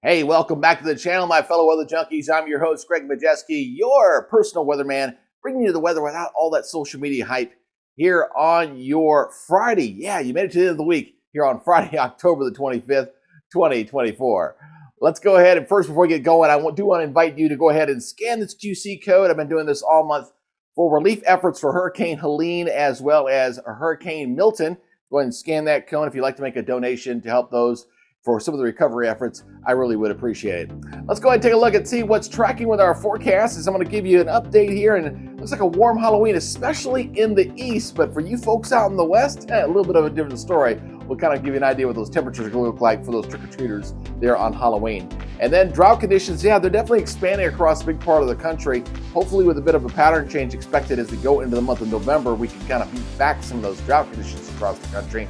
Hey, welcome back to the channel, my fellow weather junkies. I'm your host, Greg Majeski, your personal weatherman, bringing you the weather without all that social media hype here on your Friday. Yeah, you made it to the end of the week here on Friday, October the 25th, 2024. Let's go ahead and first, before we get going, I do want to invite you to go ahead and scan this QC code. I've been doing this all month for relief efforts for Hurricane Helene as well as Hurricane Milton. Go ahead and scan that code if you'd like to make a donation to help those for some of the recovery efforts. I really would appreciate it. Let's go ahead and take a look and see what's tracking with our forecast. As I'm going to give you an update here, and it looks like a warm Halloween, especially in the east. But for you folks out in the west, a little bit of a different story. We'll kind of give you an idea what those temperatures are going to look like for those trick-or-treaters there on Halloween. And then drought conditions, yeah, they're definitely expanding across a big part of the country. Hopefully with a bit of a pattern change expected as we go into the month of November, we can kind of beat back some of those drought conditions across the country.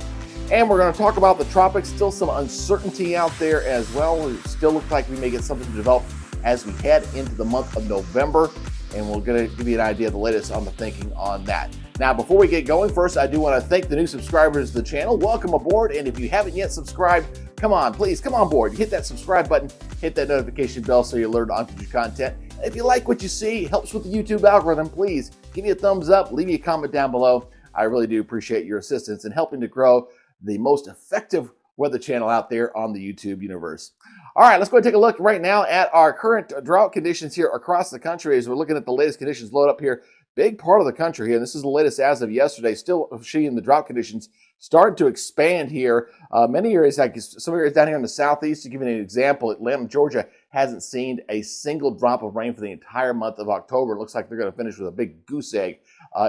And we're going to talk about the tropics. Still some uncertainty out there as well. It still looks like we may get something to develop as we head into the month of November. And we're going to give you an idea of the latest on the thinking on that. Now, before we get going, first, I do want to thank the new subscribers to the channel. Welcome aboard. And if you haven't yet subscribed, come on, please come on board. Hit that subscribe button, hit that notification bell so you're alerted on future content. And if you like what you see, it helps with the YouTube algorithm, please give me a thumbs up, leave me a comment down below. I really do appreciate your assistance in helping to grow the most effective weather channel out there on the YouTube universe. All right, let's go and take a look right now at our current drought conditions here across the country as we're looking at the latest conditions load up here. Big part of the country here, and this is the latest as of yesterday, still seeing the drought conditions starting to expand here. Many areas, like some areas down here in the southeast, to give you an example, Atlanta, Georgia hasn't seen a single drop of rain for the entire month of October. It looks like they're going to finish with a big goose egg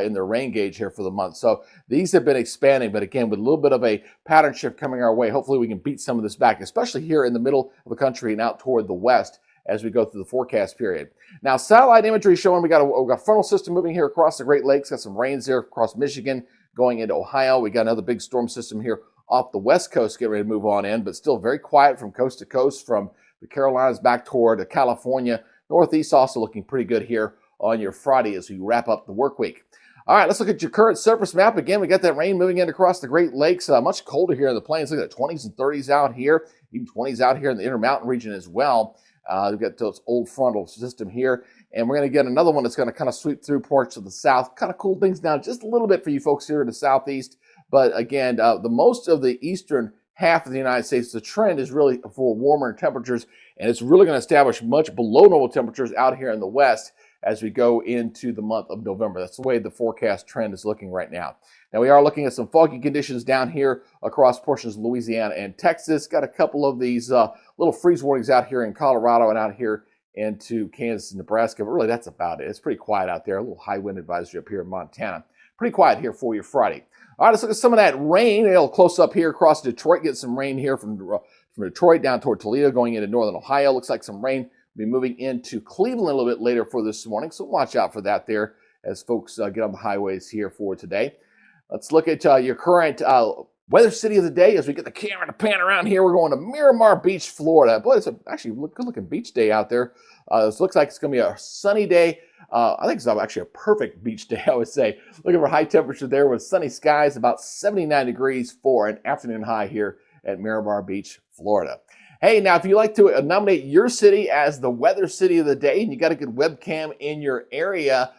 in their rain gauge here for the month. So these have been expanding, but again, with a little bit of a pattern shift coming our way, hopefully we can beat some of this back, especially here in the middle of the country and out toward the west as we go through the forecast period. Now, satellite imagery showing we got a frontal system moving here across the Great Lakes. Got some rains there across Michigan going into Ohio. We got another big storm system here off the west coast getting ready to move on in, but still very quiet from coast to coast, from the Carolinas back toward California. Northeast also looking pretty good here on your Friday as we wrap up the work week. All right, let's look at your current surface map. Again, we got that rain moving in across the Great Lakes. Much colder here in the plains. Look at the 20s and 30s out here, even 20s out here in the Intermountain region as well. We've got this old frontal system here, and we're going to get another one that's going to kind of sweep through parts of the south, kind of cool things down just a little bit for you folks here in the southeast. But again, the most of the eastern half of the United States, the trend is really for warmer temperatures, and it's really going to establish much below normal temperatures out here in the west as we go into the month of November. That's the way the forecast trend is looking right now. Now, we are looking at some foggy conditions down here across portions of Louisiana and Texas. Got a couple of these little freeze warnings out here in Colorado and out here into Kansas and Nebraska, but really that's about it. It's pretty quiet out there. A little high wind advisory up here in Montana. Pretty quiet here for your Friday. All right, let's look at some of that rain. A little close up here across Detroit. Get some rain here from Detroit down toward Toledo going into northern Ohio. Looks like some rain will be moving into Cleveland a little bit later for this morning, so watch out for that there as folks get on the highways here for today. Let's look at your current weather city of the day as we get the camera to pan around here. We're going to Miramar Beach, Florida. Boy, it's actually a good-looking beach day out there. This looks like it's going to be a sunny day. I think it's actually a perfect beach day, I would say. Looking for high temperature there with sunny skies, about 79 degrees for an afternoon high here at Miramar Beach, Florida. Hey, now, if you'd like to nominate your city as the weather city of the day and you got a good webcam in your area,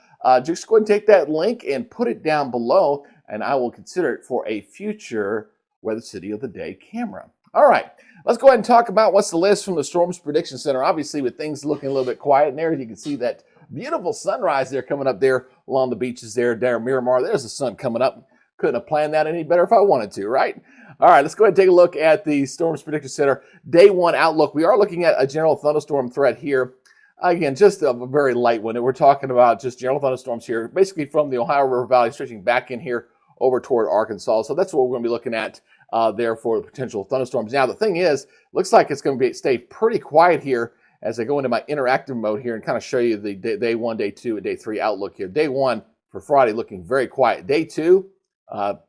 just go ahead and take that link and put it down below, and I will consider it for a future Weather City of the Day camera. All right, let's go ahead and talk about what's the latest from the Storms Prediction Center. Obviously, with things looking a little bit quiet in there, you can see that beautiful sunrise there coming up there along the beaches there Miramar. There's the sun coming up. Couldn't have planned that any better if I wanted to, right? All right, let's go ahead and take a look at the Storms Prediction Center Day 1 outlook. We are looking at a general thunderstorm threat here. Again, just a very light one. We're talking about just general thunderstorms here, basically from the Ohio River Valley stretching back in here over toward Arkansas. So that's what we're going to be looking at there for the potential thunderstorms. Now, the thing is, looks like it's going to stay pretty quiet here as I go into my interactive mode here and kind of show you the day 1, day 2, and day 3 outlook here. Day 1 for Friday looking very quiet. Day 2,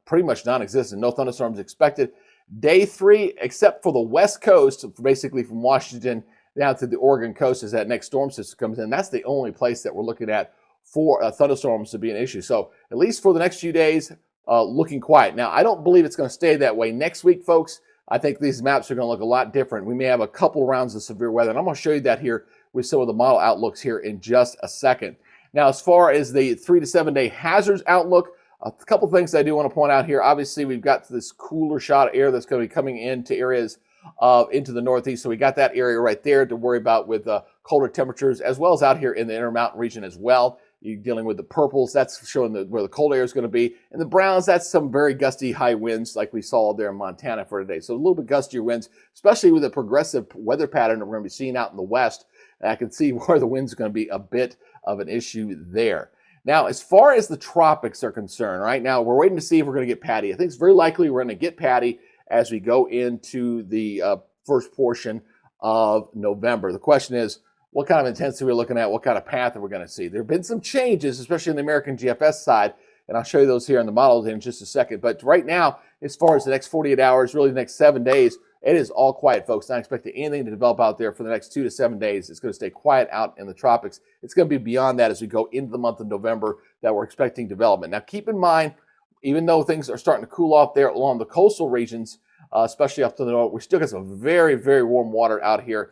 pretty much non-existent. No thunderstorms expected. Day 3, except for the west coast, basically from Washington down to the Oregon coast as that next storm system comes in. That's the only place that we're looking at for thunderstorms to be an issue. So at least for the next few days, looking quiet. Now, I don't believe it's going to stay that way next week, folks. I think these maps are going to look a lot different. We may have a couple rounds of severe weather, and I'm going to show you that here with some of the model outlooks here in just a second. Now, as far as the 3 to 7 day hazards outlook, a couple things I do want to point out here. Obviously, we've got this cooler shot of air that's going to be coming into areas into the northeast. So we got that area right there to worry about with colder temperatures, as well as out here in the Intermountain region as well. You're dealing with the purples, that's showing where the cold air is going to be. And the browns, that's some very gusty high winds like we saw there in Montana for today. So a little bit gustier winds, especially with the progressive weather pattern that we're going to be seeing out in the west. And I can see where the winds are going to be a bit of an issue there. Now, as far as the tropics are concerned, right now, we're waiting to see if we're going to get Patty. I think it's very likely we're going to get Patty as we go into the first portion of November. The question is, what kind of intensity we're looking at, what kind of path are we going to see? There have been some changes, especially in the American GFS side, and I'll show you those here in the models in just a second. But right now, as far as the next 48 hours, really the next 7 days, it is all quiet, folks. Not expecting anything to develop out there for the next 2 to 7 days. It's going to stay quiet out in the tropics. It's going to be beyond that as we go into the month of November that we're expecting development. Now, keep in mind, even though things are starting to cool off there along the coastal regions, especially up to the north, we still got some very, very warm water out here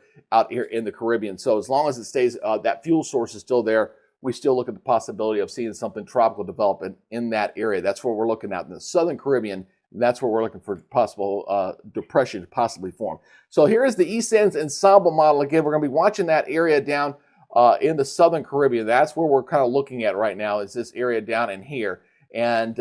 in the Caribbean. So as long as it stays, that fuel source is still there, we still look at the possibility of seeing something tropical develop in that area. That's what we're looking at in the southern Caribbean. That's where we're looking for possible depression to possibly form. So here is the ECENS ensemble model. Again, we're going to be watching that area down in the southern Caribbean. That's where we're kind of looking at right now, is this area down in here. And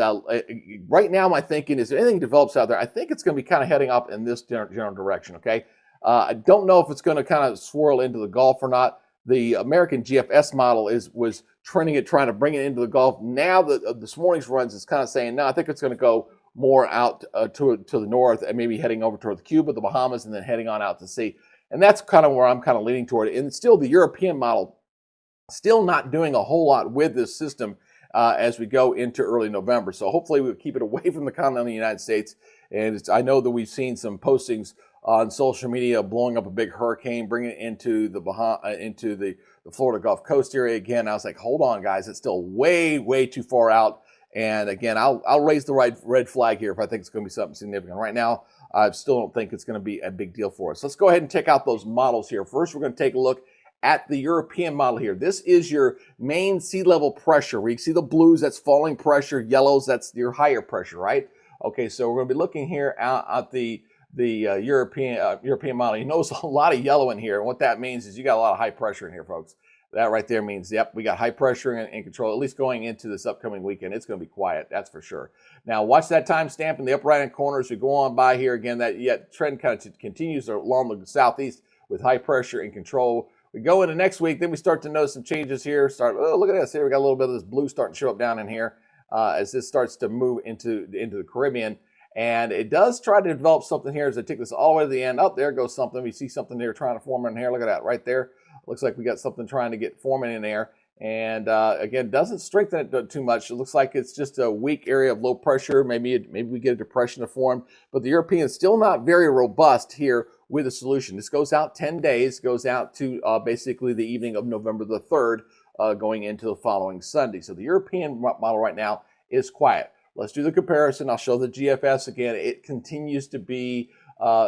right now, my thinking is if anything develops out there, I think it's going to be kind of heading up in this general direction, okay? I don't know if it's going to kind of swirl into the Gulf or not. The American GFS model was trending it, trying to bring it into the Gulf. Now, this morning's runs is kind of saying, no, I think it's going to go more out to the north and maybe heading over toward Cuba, the Bahamas, and then heading on out to sea. And that's kind of where I'm kind of leaning toward. And still, the European model still not doing a whole lot with this system as we go into early November. So hopefully we'll keep it away from the continent of the United States. And I know that we've seen some postings on social media blowing up a big hurricane, bringing it into the Florida Gulf Coast area again. I was like, hold on, guys, it's still way, way too far out. And again, I'll raise the red flag here if I think it's going to be something significant. Right now, I still don't think it's going to be a big deal for us. Let's go ahead and check out those models here. First, we're going to take a look at the European model here. This is your main sea level pressure. Where you see the blues, that's falling pressure. Yellows, that's your higher pressure, right? Okay, so we're going to be looking here at the European model. You notice a lot of yellow in here, and what that means is you got a lot of high pressure in here, folks. That right there means, yep, we got high pressure and control, at least going into this upcoming weekend. It's going to be quiet, that's for sure. Now, watch that timestamp in the upper right-hand corner as we go on by here. Again, that trend kind of continues along the southeast with high pressure and control. We go into next week, then we start to notice some changes here. Oh, look at this. Here we got a little bit of this blue starting to show up down in here as this starts to move into the Caribbean. And it does try to develop something here as I take this all the way to the end. Up there goes something. We see something there trying to form in here. Look at that right there. Looks like we got something trying to get forming in there. And again, doesn't strengthen it too much. It looks like it's just a weak area of low pressure. Maybe we get a depression to form. But the European is still not very robust here with a solution. This goes out 10 days, goes out to basically the evening of November the 3rd, going into the following Sunday. So the European model right now is quiet. Let's do the comparison. I'll show the GFS again. It continues to be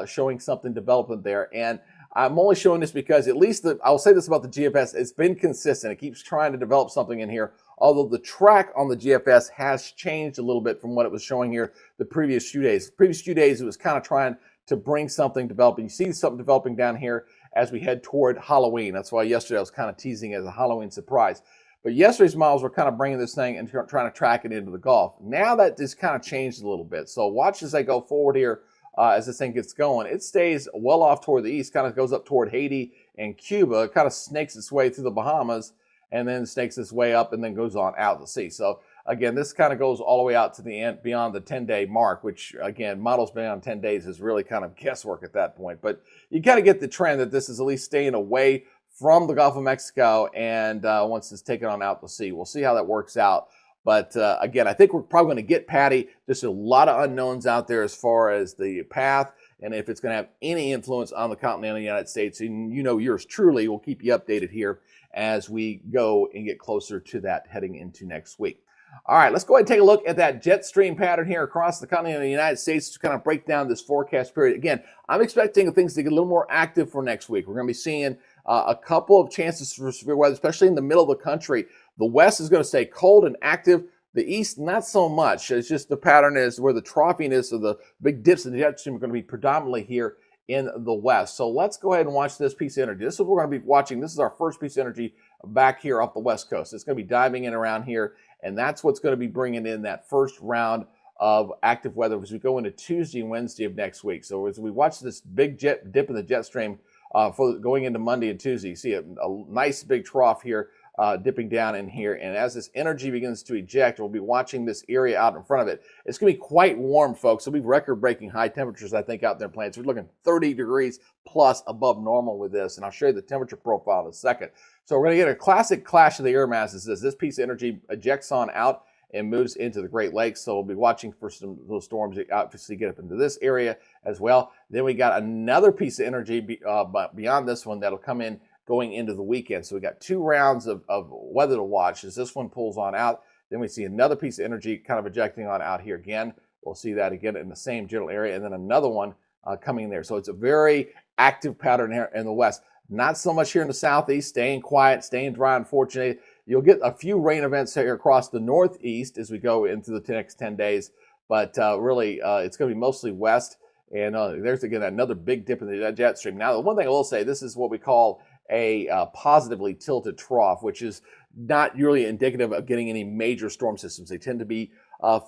showing something development there. And I'm only showing this because at least I'll say this about the GFS, it's been consistent. It keeps trying to develop something in here, although the track on the GFS has changed a little bit from what it was showing here the previous few days. The previous few days, it was kind of trying to bring something developing. You see something developing down here as we head toward Halloween. That's why yesterday I was kind of teasing it as a Halloween surprise. But yesterday's models were kind of bringing this thing and trying to track it into the Gulf. Now that just kind of changed a little bit. So watch as I go forward here. As this thing gets going, it stays well off toward the east, kind of goes up toward Haiti and Cuba. It kind of snakes its way through the Bahamas and then snakes its way up and then goes on out to sea. So again, this kind of goes all the way out to the end beyond the 10-day mark, which again, models beyond 10 days is really kind of guesswork at that point. But you got to get the trend that this is at least staying away from the Gulf of Mexico and once it's taken on out to sea. We'll see how that works out. But again, I think we're probably going to get Patty. There's a lot of unknowns out there as far as the path and if it's going to have any influence on the continental United States. And you know, yours truly will keep you updated here as we go and get closer to that heading into next week. All right, let's go ahead and take a look at that jet stream pattern here across the continent of the United States to kind of break down this forecast period. Again, I'm expecting things to get a little more active for next week. We're going to be seeing a couple of chances for severe weather, especially in the middle of the country. The west is going to stay cold and active. The east, not so much. It's just the pattern is where the troughiness of the big dips in the jet stream are going to be predominantly here in the west. So let's go ahead and watch this piece of energy. This is what we're going to be watching. This is our first piece of energy back here up the west coast. It's going to be diving in around here, and that's what's going to be bringing in that first round of active weather as we go into Tuesday and Wednesday of next week. So as we watch this big dip in the jet stream for going into Monday and Tuesday, you see a nice big trough here dipping down in here. And as this energy begins to eject, we'll be watching this area out in front of it. It's going to be quite warm, folks. It'll be record-breaking high temperatures, I think, out there in plains. We're looking 30 degrees plus above normal with this. And I'll show you the temperature profile in a second. So we're going to get a classic clash of the air masses as this piece of energy ejects on out and moves into the Great Lakes. So we'll be watching for some of those storms obviously get up into this area as well. Then we got another piece of energy beyond this one that'll come in going into the weekend. So we got two rounds of weather to watch as this one pulls on out. Then we see another piece of energy kind of ejecting on out here again. We'll see that again in the same general area, and then another one coming in there. So it's a very active pattern here in the west. Not so much here in the southeast, staying quiet, staying dry, unfortunately. You'll get a few rain events here across the northeast as we go into the next 10 days, but really it's going to be mostly west. And there's, again, another big dip in the jet stream. Now, the one thing I will say, this is what we call a positively tilted trough, which is not really indicative of getting any major storm systems. They tend to be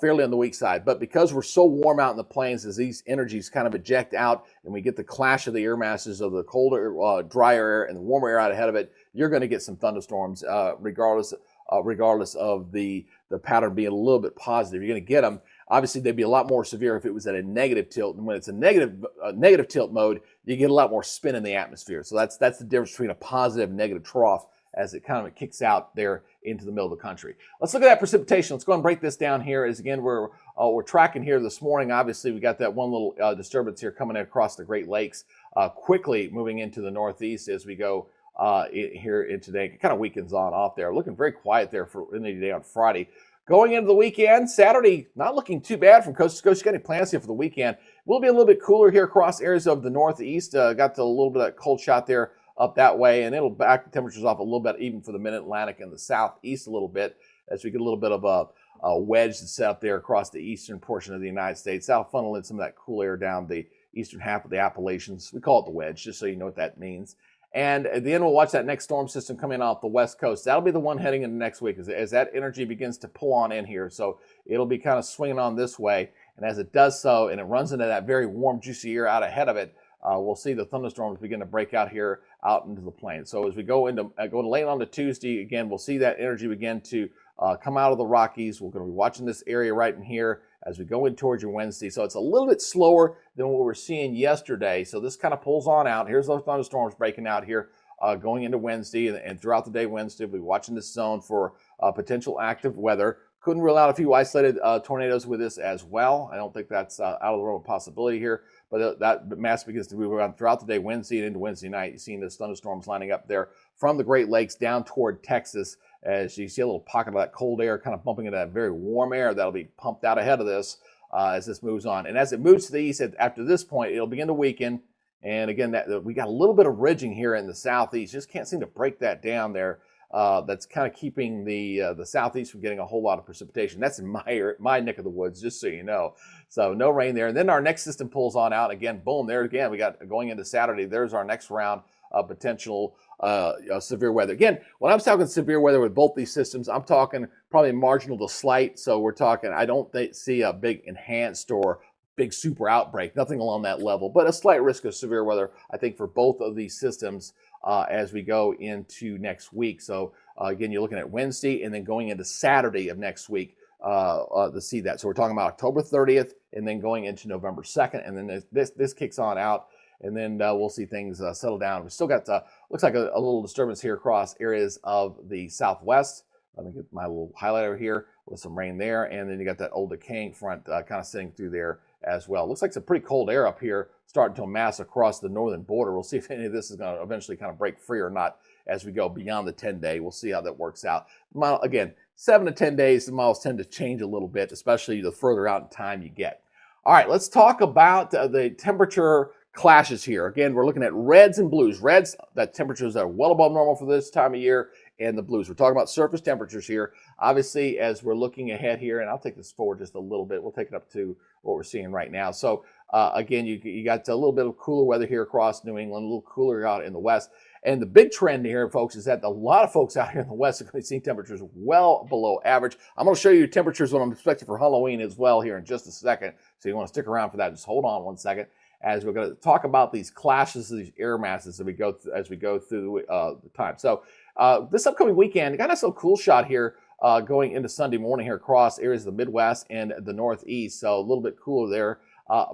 fairly on the weak side. But because we're so warm out in the plains, as these energies kind of eject out and we get the clash of the air masses of the colder, drier air and the warmer air out ahead of it, you're going to get some thunderstorms regardless of the pattern being a little bit positive. You're going to get them. Obviously, they'd be a lot more severe if it was at a negative tilt. And when it's a negative tilt mode, you get a lot more spin in the atmosphere. So that's the difference between a positive and negative trough as it kind of kicks out there into the middle of the country. Let's look at that precipitation. Let's go and break this down here. As again, we're tracking here this morning. Obviously, we got that one little disturbance here coming across the Great Lakes, quickly moving into the northeast as we go here in today. Kind of weekends on off there. Looking very quiet there for any day on Friday. Going into the weekend, Saturday, not looking too bad from coast to coast. You got any plans here for the weekend? We'll be a little bit cooler here across areas of the northeast. Got a little bit of that cold shot there up that way, and it'll back the temperatures off a little bit, even for the mid-Atlantic and the southeast a little bit, as we get a little bit of a wedge that's set up there across the eastern portion of the United States. That'll funnel in some of that cool air down the eastern half of the Appalachians. We call it the wedge, just so you know what that means. And at the end, we'll watch that next storm system come in off the west coast. That'll be the one heading into next week as that energy begins to pull on in here. So it'll be kind of swinging on this way. And as it does so, and it runs into that very warm, juicy air out ahead of it, we'll see the thunderstorms begin to break out here out into the plains. So as we go late on to Tuesday, again, we'll see that energy begin to come out of the Rockies. We're going to be watching this area right in here as we go in towards your Wednesday. So it's a little bit slower than what we were seeing yesterday. So this kind of pulls on out. Here's those thunderstorms breaking out here going into Wednesday. And throughout the day Wednesday, we'll be watching this zone for potential active weather. Couldn't rule out a few isolated tornadoes with this as well. I don't think that's out of the realm of possibility here. But that mass begins to move around throughout the day, Wednesday and into Wednesday night. You're seeing those thunderstorms lining up there from the Great Lakes down toward Texas. As you see a little pocket of that cold air kind of bumping into that very warm air that'll be pumped out ahead of this as this moves on. And as it moves to the east, after this point, it'll begin to weaken. And again, we got a little bit of ridging here in the southeast. Just can't seem to break that down there. That's kind of keeping the southeast from getting a whole lot of precipitation. That's in my neck of the woods, just so you know. So no rain there. And then our next system pulls on out. Again, boom, there again. We got going into Saturday. There's our next round of potential severe weather. Again, when I'm talking severe weather with both these systems, I'm talking probably marginal to slight. So we're talking, I don't see a big enhanced or big super outbreak, nothing along that level, but a slight risk of severe weather, I think, for both of these systems as we go into next week. So again, you're looking at Wednesday and then going into Saturday of next week to see that. So we're talking about October 30th and then going into November 2nd. And then this kicks on out. And then we'll see things settle down. We still got, looks like a little disturbance here across areas of the southwest. Let me get my little highlighter here with some rain there. And then you got that old decaying front kind of sitting through there as well. Looks like some pretty cold air up here starting to amass across the northern border. We'll see if any of this is going to eventually kind of break free or not as we go beyond the 10-day. We'll see how that works out. Again, 7 to 10 days, the models tend to change a little bit, especially the further out in time you get. All right, let's talk about the temperature clashes here. Again, we're looking at reds and blues. Reds, that temperatures are well above normal for this time of year, and the blues. We're talking about surface temperatures here. Obviously, as we're looking ahead here, and I'll take this forward just a little bit. We'll take it up to what we're seeing right now. So again, you got a little bit of cooler weather here across New England, a little cooler out in the west. And the big trend here, folks, is that a lot of folks out here in the west are going to be seeing temperatures well below average. I'm going to show you temperatures what I'm expecting for Halloween as well here in just a second. So you want to stick around for that. Just hold on one second as we're going to talk about these clashes of these air masses as we go through the time. So this upcoming weekend, got a nice little cool shot here going into Sunday morning here across areas of the Midwest and the Northeast. So a little bit cooler there.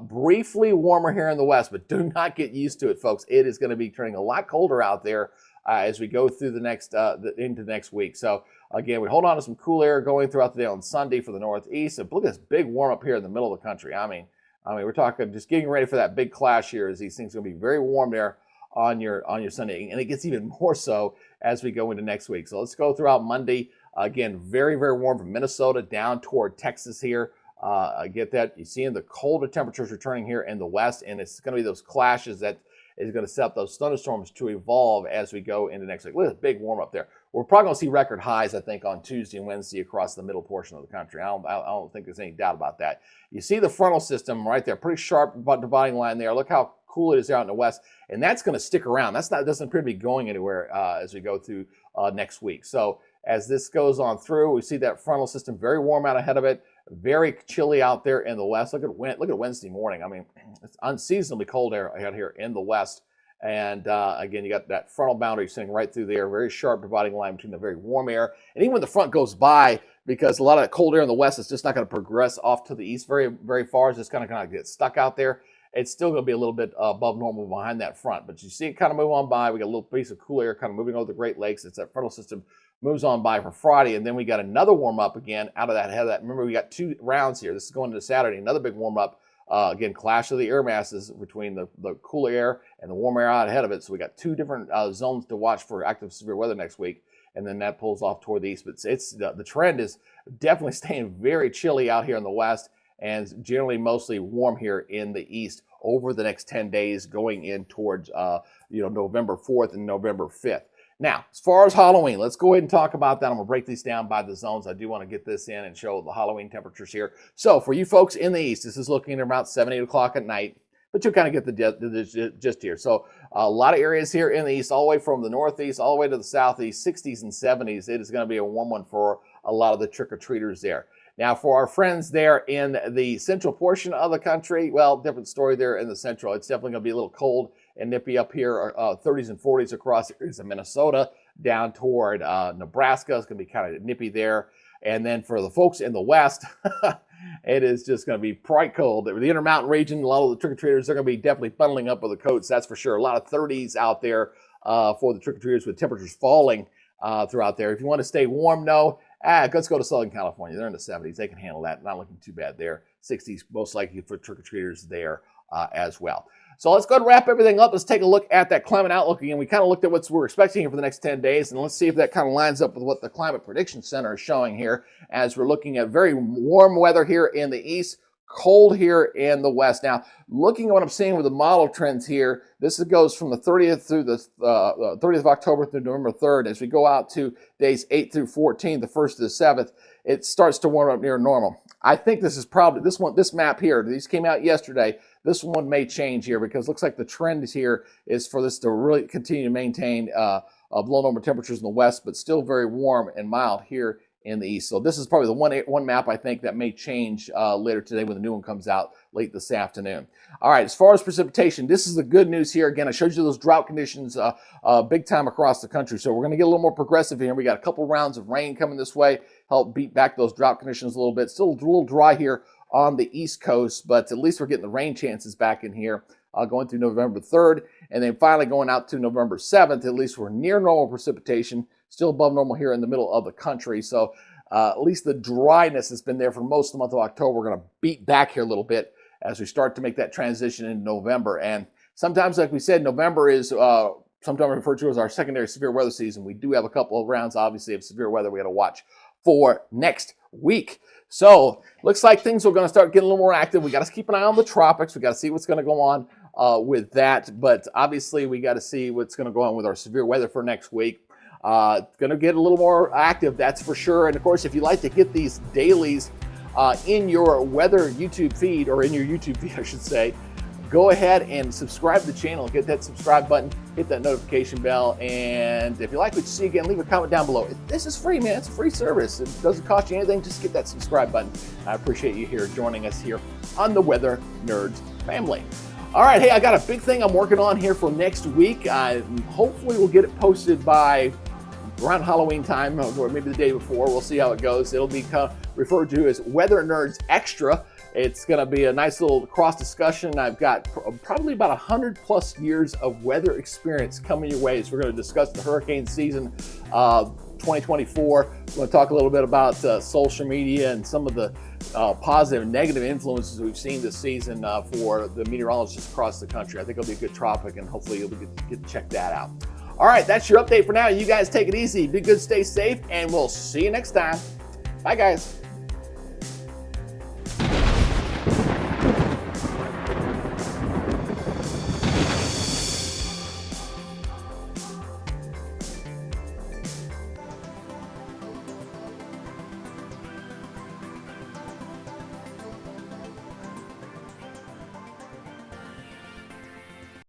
Briefly warmer here in the west, but do not get used to it, folks. It is going to be turning a lot colder out there as we go through into next week. So again, we hold on to some cool air going throughout the day on Sunday for the Northeast. And look at this big warm up here in the middle of the country. I mean, we're talking just getting ready for that big clash here as these things are going to be very warm there on your Sunday, and it gets even more so as we go into next week. So let's go throughout Monday. Again, very, very warm from Minnesota down toward Texas here. I get that. You're seeing the colder temperatures returning here in the west, and it's going to be those clashes that is going to set up those thunderstorms to evolve as we go into next week. Look at this big warm up there. We're probably going to see record highs, I think, on Tuesday and Wednesday across the middle portion of the country. I don't think there's any doubt about that. You see the frontal system right there, pretty sharp dividing line there. Look how cool it is out in the west, and that's going to stick around. Doesn't appear to be going anywhere as we go through next week. So as this goes on through, we see that frontal system very warm out ahead of it. Very chilly out there in the west. Look at Wednesday morning. I mean, it's unseasonably cold air out here in the west. And again, you got that frontal boundary sitting right through there. Very sharp dividing line between the very warm air. And even when the front goes by, because a lot of that cold air in the west is just not going to progress off to the east very, very far. It's just kind of get stuck out there. It's still going to be a little bit above normal behind that front. But you see it kind of move on by. We got a little piece of cool air kind of moving over the Great Lakes. It's that frontal system moves on by for Friday, and then we got another warm-up again out of that head of that. Remember, we got 2 rounds here. This is going into Saturday, another big warm-up. Again, clash of the air masses between the cool air and the warm air out ahead of it. So we got 2 different zones to watch for active severe weather next week, and then that pulls off toward the east. But the trend is definitely staying very chilly out here in the west, and generally mostly warm here in the east over the next 10 days going in towards November 4th and November 5th. Now, as far as Halloween, let's go ahead and talk about that. I'm going to break these down by the zones. I do want to get this in and show the Halloween temperatures here. So for you folks in the east, this is looking at about 7, 8 o'clock at night, but you'll kind of get the gist here. So a lot of areas here in the east, all the way from the northeast, all the way to the southeast, 60s and 70s. It is going to be a warm one for a lot of the trick-or-treaters there. Now, for our friends there in the central portion of the country, well, different story there in the central. It's definitely going to be a little cold and nippy up here, 30s and 40s across areas of Minnesota down toward Nebraska. It's going to be kind of nippy there. And then for the folks in the west, it is just going to be quite cold. The Intermountain region, a lot of the trick-or-treaters, they're going to be definitely bundling up with the coats, that's for sure. A lot of 30s out there for the trick-or-treaters with temperatures falling throughout there. If you want to stay warm, let's go to Southern California. They're in the 70s. They can handle that. Not looking too bad there. 60s most likely for trick-or-treaters there as well. So let's go ahead and wrap everything up. Let's take a look at that climate outlook again. We kind of looked at what we're expecting here for the next 10 days, and let's see if that kind of lines up with what the Climate Prediction Center is showing here as we're looking at very warm weather here in the east, cold here in the west. Now, looking at what I'm seeing with the model trends here, this goes from the 30th through the 30th of October through November 3rd. As we go out to days 8 through 14, the 1st to the 7th, it starts to warm up near normal. I think this is probably this map here. These came out yesterday. This one may change here because it looks like the trend here is for this to really continue to maintain below normal temperatures in the west, but still very warm and mild here in the east. So this is probably the one map I think that may change later today when the new one comes out late this afternoon. All right, as far as precipitation, this is the good news here. Again, I showed you those drought conditions big time across the country. So we're going to get a little more progressive here. We got a couple rounds of rain coming this way, help beat back those drought conditions a little bit. Still a little dry here on the East Coast, but at least we're getting the rain chances back in here going through November 3rd. And then finally going out to November 7th, at least we're near normal precipitation, still above normal here in the middle of the country. So at least the dryness has been there for most of the month of October. We're going to beat back here a little bit as we start to make that transition in November. And sometimes, like we said, November is sometimes referred to as our secondary severe weather season. We do have a couple of rounds, obviously, of severe weather we got to watch for next week. So looks like things are going to start getting a little more active. We got to keep an eye on the tropics. We got to see what's going to go on with that. But obviously, we got to see what's going to go on with our severe weather for next week. Going to get a little more active, that's for sure. And of course, if you like to get these dailies in your weather YouTube feed, or in your YouTube feed, I should say, go ahead and subscribe to the channel. Get that subscribe button, hit that notification bell, and if you like what you see, again, leave a comment down below. This is free, man. It's a free service. It doesn't cost you anything. Just get that subscribe button. I appreciate you here joining us here on the Weather Nerds family. All right, hey, I got a big thing I'm working on here for next week. Hopefully we'll get it posted by around Halloween time, or maybe the day before. We'll see how it goes. It'll be referred to as Weather Nerds Extra. It's going to be a nice little cross discussion. I've got probably about 100+ years of weather experience coming your way. So we're going to discuss the hurricane season 2024. We're going to talk a little bit about social media and some of the positive and negative influences we've seen this season for the meteorologists across the country. I think it'll be a good topic, and hopefully you'll get to check that out. All right, that's your update for now. You guys take it easy. Be good, stay safe, and we'll see you next time. Bye, guys.